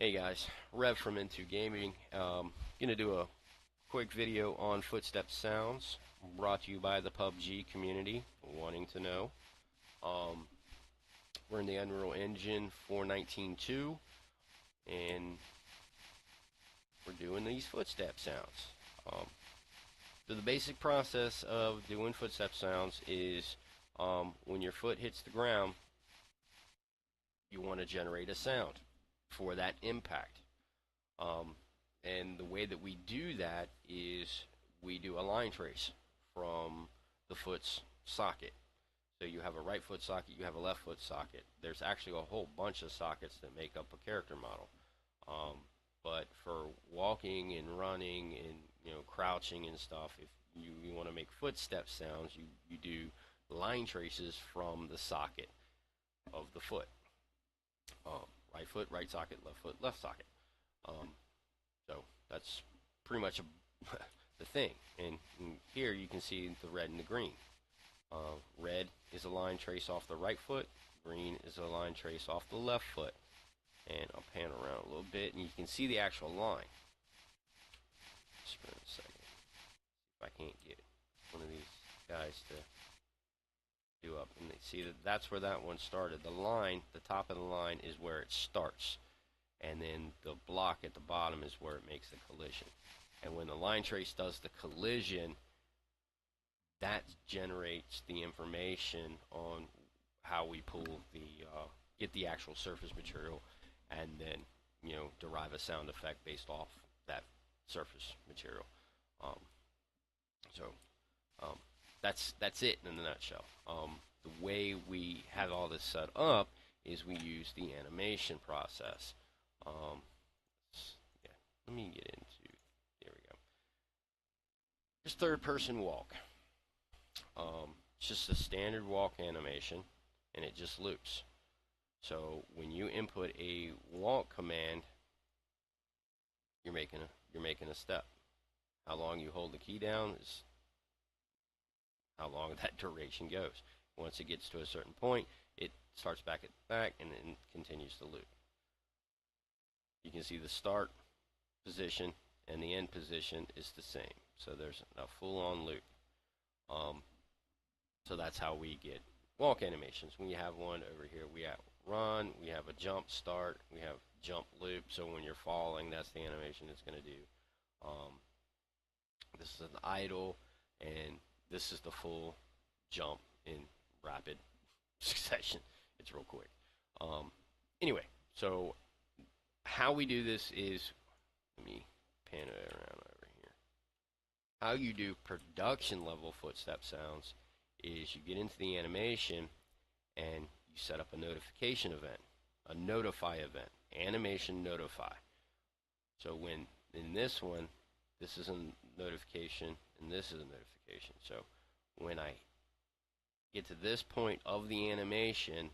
Hey guys, Rev from Into Gaming. Gonna do a quick video on footstep sounds, brought to you by the PUBG community wanting to know. Um, we're in the Unreal Engine 4.19.2, and we're doing these footstep sounds. Um, so the basic process of doing footstep sounds is when your foot hits the ground, you want to generate a sound for that impact. Um, and the way that we do that is we do a line trace from the foot's socket. So you have a right foot socket, you have a left foot socket. There's actually a whole bunch of sockets that make up a character model. Um, but for walking and running and crouching and stuff, if you want to make footstep sounds, you do line traces from the socket of the foot. Right foot, right socket, left foot, left socket. Um, So that's pretty much the thing. And here you can see the red and the green. Red is a line trace off the right foot. Green is a line trace off the left foot. And I'll pan around a little bit, and you can see the actual line. Just for a second. If I can't get one of these guys to do up. And they see that's where that one started. The line, the top of the line, is where it starts. And then the block at the bottom is where it makes the collision. And when the line trace does the collision, that generates the information on how we pull get the actual surface material, and then derive a sound effect based off that surface material. Um, so um, that's it in a nutshell. The way we have all this set up is we use the animation process. Um, yeah, let me get into, there we go. Just third person walk. It's just a standard walk animation, and it just loops. So when you input a walk command, you're making a step. How long you hold the key down is how long that duration goes. Once it gets to a certain point, it starts back at the back and then continues to loop. You can see the start position and the end position is the same. So there's a full-on loop. So that's how we get walk animations. We have one over here. We have run, we have a jump start, we have jump loop. So when you're falling, that's the animation it's going to do. This is an idle, and this is the full jump in rapid succession. It's real quick. Anyway, so how we do this is, let me pan it around over here. How you do production level footstep sounds is you get into the animation and you set up a notification event, a notify event, animation notify. So when in this one, this is a notification and this is a notification. So when I get to this point of the animation,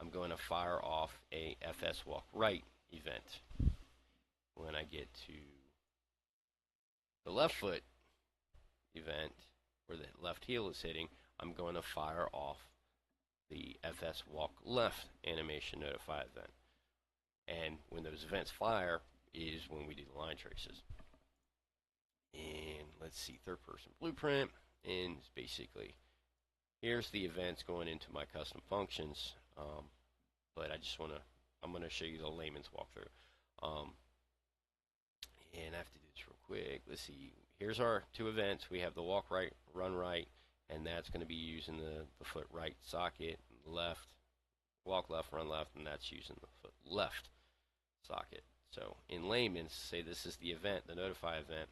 I'm going to fire off a FS walk right event. When I get to the left foot event, where the left heel is hitting, I'm going to fire off the FS walk left animation notify event. And when those events fire is when we do the line traces. And let's see, third person blueprint, and it's basically, here's the events going into my custom functions. But I'm going to show you the layman's walkthrough. And I have to do this real quick. Let's see. Here's our two events. We have the walk right, run right, and that's going to be using the foot right socket, left, walk left, run left, and that's using the foot left socket. So in layman's, say this is the event, the notify event.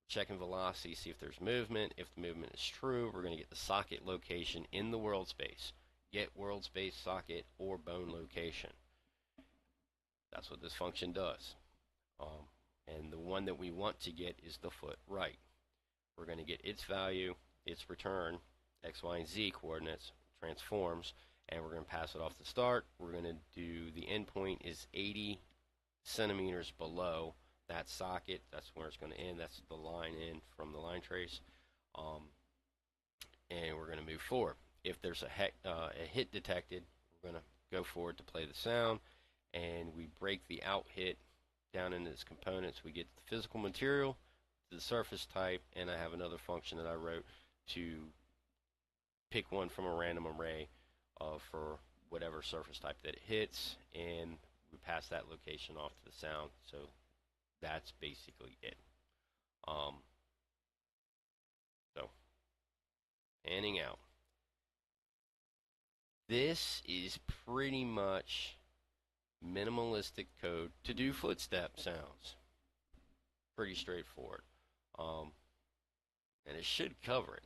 Checking velocity, see if there's movement. If the movement is true, we're going to get the socket location in the world space. Get world space socket or bone location. That's what this function does. And the one that we want to get is the foot right. We're going to get its value, its return, x, y, and z coordinates, transforms, and we're going to pass it off to start. We're going to do the endpoint is 80 centimeters below that socket. That's where it's going to end. That's the line in from the line trace. And we're going to move forward. If there's a hit detected, we're going to go forward to play the sound. and we break the out hit down into its components. We get the physical material, the surface type, and I have another function that I wrote to pick one from a random array for whatever surface type that it hits, and we pass that location off to the sound. So that's basically it. Um, so panning out. This is pretty much minimalistic code to do footstep sounds. Pretty straightforward. Um, and it should cover it.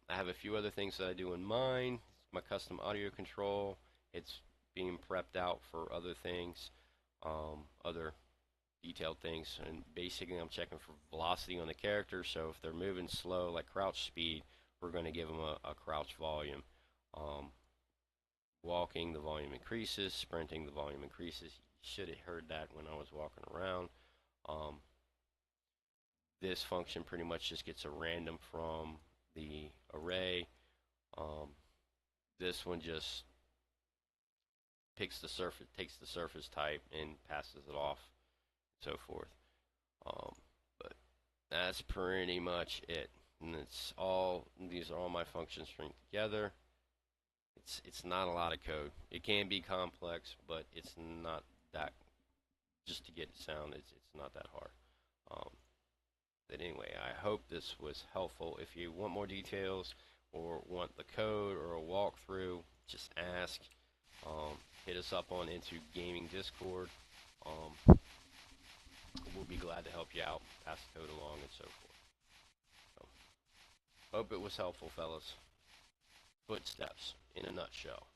I have a few other things that I do in mine. My custom audio control. It's being prepped out for other things, other detailed things. And basically, I'm checking for velocity on the character. So if they're moving slow, like crouch speed, we're going to give them a crouch volume. Um, Walking, the volume increases. Sprinting, the volume increases. You should have heard that when I was walking around. Um, this function pretty much just gets a random from the array. Um, this one just picks the surface, takes the surface type, and passes it off, and so forth. Um, but that's pretty much it. And it's all, these are all my functions stringed together. It's not a lot of code. It can be complex, but it's not that, just to get sound, it's not that hard. Um, but anyway, I hope this was helpful. If you want more details or want the code or a walkthrough, just ask. Hit us up on Into Gaming Discord. We'll be glad to help you out, pass the code along, and so forth. So, hope it was helpful, fellas. Footsteps in a nutshell.